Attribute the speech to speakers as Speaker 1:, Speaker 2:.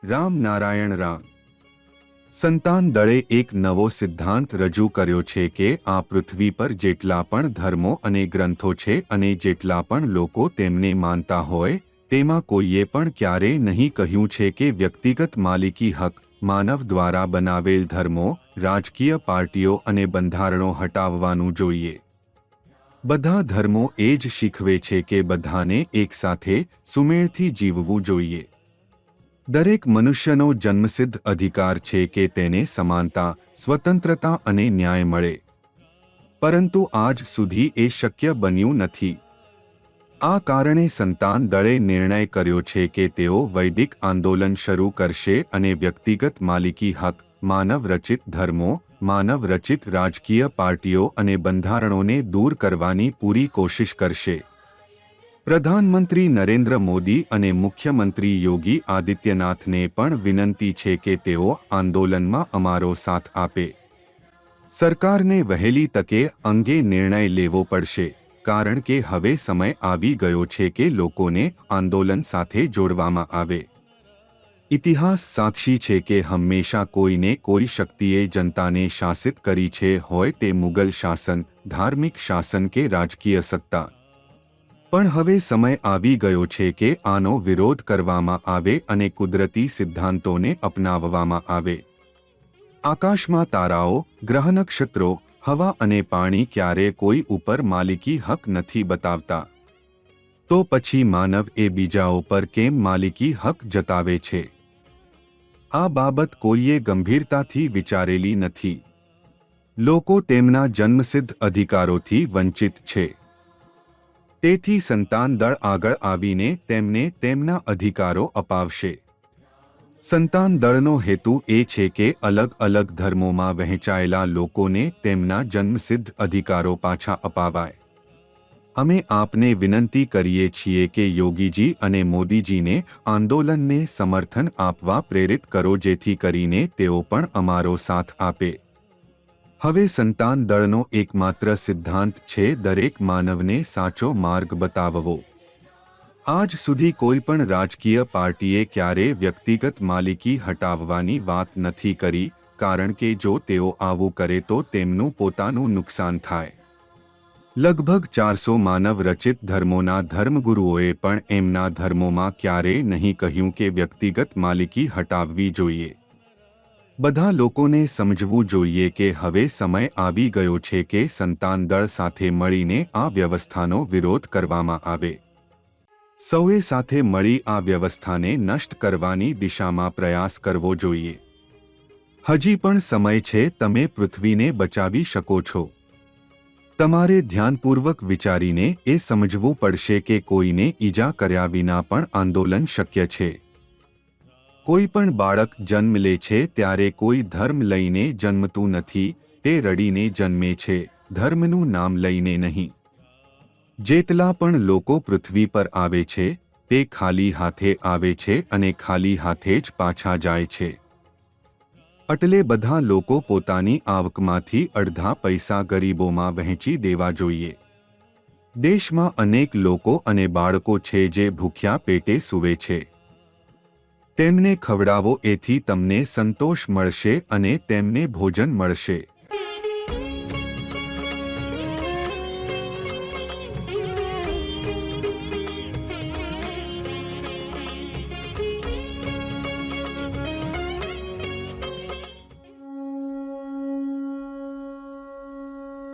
Speaker 1: રામ નારાયણ રામ। સંતાન દળે એક નવો સિદ્ધાંત રજૂ કર્યો છે કે આ પૃથ્વી પર જેટલા પણ ધર્મો અને ગ્રંથો છે અને જેટલા પણ લોકો તેમને માનતા હોય તેમાં કોઈએ પણ ક્યારેય નહીં કહ્યું છે કે વ્યક્તિગત માલિકી હક, માનવ દ્વારા બનાવેલ ધર્મો, રાજકીય પાર્ટીઓ અને બંધારણો હટાવવાનું જોઈએ। બધા ધર્મો એ જ શીખવે છે કે બધાને એકસાથે સુમેળથી જીવવું જોઈએ। દરેક મનુષ્યનો જન્મસિદ્ધ અધિકાર છે કે તેને સમાનતા, સ્વતંત્રતા અને ન્યાય મળે, પરંતુ આજ સુધી એ શક્ય બન્યું નથી। આ કારણે સંતાન દળે નિર્ણય કર્યો છે કે તેઓ વૈદિક આંદોલન શરૂ કરશે અને વ્યક્તિગત માલિકી હક, માનવ રચિત ધર્મો, માનવ રચિત રાજકીય પાર્ટીઓ અને બંધારણોને દૂર કરવાની પૂરી કોશિશ કરશે। પ્રધાનમંત્રી નરેન્દ્ર મોદી અને મુખ્યમંત્રી યોગી આદિત્યનાથને પણ વિનંતી છે કે તેઓ આંદોલનમાં અમારો સાથ આપે। સરકારને વહેલી તકે અંગે નિર્ણય લેવો પડશે, કારણ કે હવે સમય આવી ગયો છે કે લોકોને આંદોલન સાથે જોડવામાં આવે। ઇતિહાસ સાક્ષી છે કે હંમેશા કોઈને કોઈ શક્તિએ જનતાને શાસિત કરી છે, હોય તે મુગલ શાસન, ધાર્મિક શાસન કે રાજકીય સત્તા। પણ હવે સમય આવી ગયો છે કે આનો વિરોધ કરવામાં આવે અને કુદરતી સિદ્ધાંતોને અપનાવવામાં આવે। આકાશમાં તારાઓ, ગ્રહ, નક્ષત્રો, હવા અને પાણી ક્યારે કોઈ ઉપર માલિકી હક નથી બતાવતા, તો પછી માનવ એ બીજાઓ પર કેમ માલિકી હક જતાવે છે? આ બાબત કોઈએ ગંભીરતાથી વિચારેલી નથી। લોકો તેમના જન્મસિદ્ધ અધિકારોથી વંચિત છે। તેથી સંતાન દળ આગળ આવીને તેમને તેમના અધિકારો અપાવશે। સંતાન દળનો હેતુ એ છે કે અલગ અલગ ધર્મોમાં વહેંચાયેલા લોકોને તેમના જન્મસિદ્ધ અધિકારો પાછા અપાવાય। અમે આપને વિનંતી કરીએ છીએ કે યોગીજી અને મોદીજીને આંદોલનને સમર્થન આપવા પ્રેરિત કરો, જેથી કરીને તેઓ પણ અમારો સાથ આપે। હવે સંતાન દળનો એકમાત્ર સિદ્ધાંત છે દરેક માનવને સાચો માર્ગ બતાવવો। આજ સુધી કોઈ પણ રાજકીય પાર્ટીએ ક્યારેય વ્યક્તિગત માલિકી હટાવવાની વાત નથી કરી, કારણ કે જો તેઓ આવું કરે તો તેમનું પોતાનું નુકસાન થાય। લગભગ 400 માનવ રચિત ધર્મોના ધર્મગુરુઓએ પણ એમના ધર્મોમાં ક્યારેય નહીં કહ્યું કે વ્યક્તિગત માલિકી હટાવવી જોઈએ। બધા લોકોને સમજવું જોઈએ કે હવે સમય આવી ગયો છે કે સંતાન દળ સાથે મળીને આ વ્યવસ્થાનો વિરોધ કરવામાં આવે। સૌએ સાથે મળી આ વ્યવસ્થાને નષ્ટ કરવાની દિશામાં પ્રયાસ કરવો જોઈએ। હજી પણ સમય છે, તમે પૃથ્વીને બચાવી શકો છો। તમારે ધ્યાનપૂર્વક વિચારીને એ સમજવું પડશે કે કોઈને ઈજા કર્યા વિના પણ આંદોલન શક્ય છે। કોઈ પણ બાળક જન્મ લે છે ત્યારે કોઈ ધર્મ લઈને જન્મતું નથી, તે રડીને જન્મે છે, ધર્મનું નામ લઈને નહીં। જેટલા પણ લોકો પૃથ્વી પર આવે છે તે ખાલી હાથે આવે છે અને ખાલી હાથે જ પાછા જાય છે। એટલે બધા લોકો પોતાની આવકમાંથી અડધા પૈસા ગરીબોમાં વહેંચી દેવા જોઈએ। દેશમાં અનેક લોકો અને બાળકો છે જે ભૂખ્યા પેટે સૂવે છે। તેમને ખવડાવો, એથી તમને સંતોષ મળશે અને તેમને ભોજન મળશે।